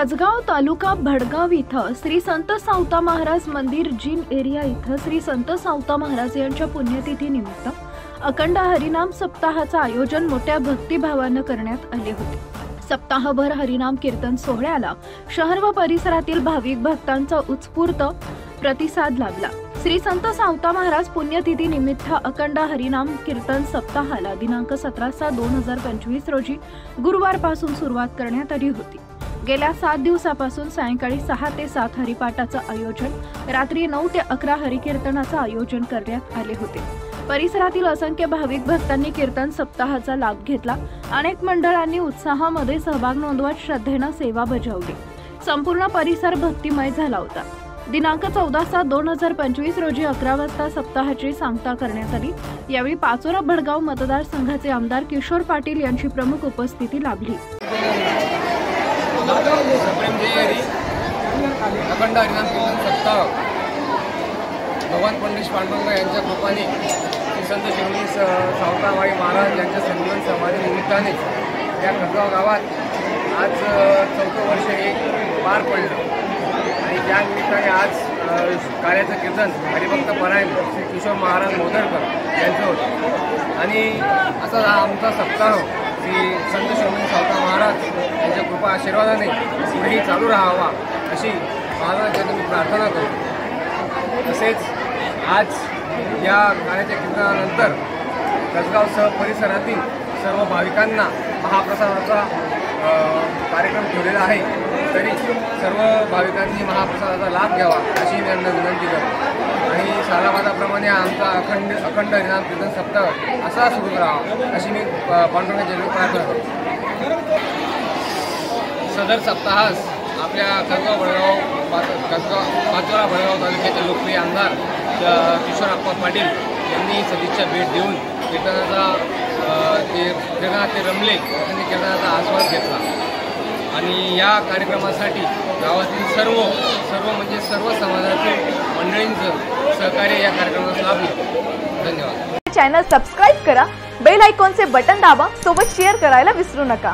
कसगाव तालुका भडगाव इथं श्री संत सावता महाराज मंदिर gym area इथं श्री संत सावता महाराज यांच्या पुण्यतिथी निमित्त अखंड हरिनाम सप्ताहाचं आयोजन मोठ्या भक्तिभावानं करण्यात आले होते। सप्ताहभर हरिनाम कीर्तन सोहळ्याला शहर व परिसरातील भाविक भक्तांचा उत्स्फूर्त प्रतिसाद लाभला। श्री संत सावता महाराज पुण्यतिथी निमित्त अखंड हरिनाम कीर्तन सप्ताहाला दिनांक 17/6/2025 रोजी गुरुवारपासून सुरुवात करण्यात आली होती। गेल्या 7 दिवसापासून सायंकाळी 6 ते 7 हरिपाठाचं आयोजन, रात्री 9 ते 11 हरिकीर्तनाचं आयोजन करण्यात आले होते। परिसरातील असंख्य भाविक भक्तांनी कीर्तन सप्ताहाचा लाभ घेतला। अनेक मंडळांनी उत्साहामध्ये सहभाग नोंदवत श्रद्धेने सेवा बजावली। संपूर्ण परिसर भक्तिमय झाला होता। दिनांक 14/6/2025 रोजी 11 वाजता सप्ताहाची सांगता करण्यात आली। यावेळी पाचोरा भडगाव मतदारसंघाचे आमदार किशोर पाटील यांची प्रमुख उपस्थिती लाभली। अखंड हरिनाम कीर्तन सप्ताह भगवान पंडित पांडुरंग यांच्या कृपाने श्री संत शिरोमणी सावतामाई महाराज यांच्या संजीवन समाधी निमित्ताने या कसगाव गावात आज 4थं वर्ष हे पार पडलं आणि त्या निमित्ताने आज कार्याचं कीर्तन हरिभक्त परायण श्री किशोर महाराज मोदरकर यांचं होतं आणि असा हा आमचा सप्ताह श्री संत शिरोमणी सावता महाराज यांच्या कृपा आशीर्वादाने पुढेही चालू राहावा अशी महाराजांची मी प्रार्थना करतो। तसेच आज या कार्याच्या कीर्तनानंतर कसगावसह परिसरातील सर्व भाविकांना महाप्रसादाचा कार्यक्रम ठेवलेला आहे, तरी सर्व भाविकांनी महाप्रसादाचा लाभ घ्यावा अशी मी त्यांना विनंती करतो आणि सालाबादाप्रमाणे आमचा अखंड हरिनाम कीर्तन सप्ताह असा सुरू राहावा अशी मी पांडुरंगाची प्रार्थना करतो। सदर सप्ताहास आपल्या पाचोरा भडगाव तालुक्याचे लोकप्रिय आमदार किशोर पाटील यांनी सदिच्छा भेट देऊन कीर्तनाचे रमले त्यांनी कीर्तनाचा आस्वाद घेतला आणि या कार्यक्रमासाठी गावातील सर्व समाजातील मंडळींचं सहकार्य या कार्यक्रमास लाभलं। धन्यवाद। चॅनल सबस्क्राइब करा, बेल आयकॉनचे बटन दाबा, सोबत शेअर करायला विसरू नका।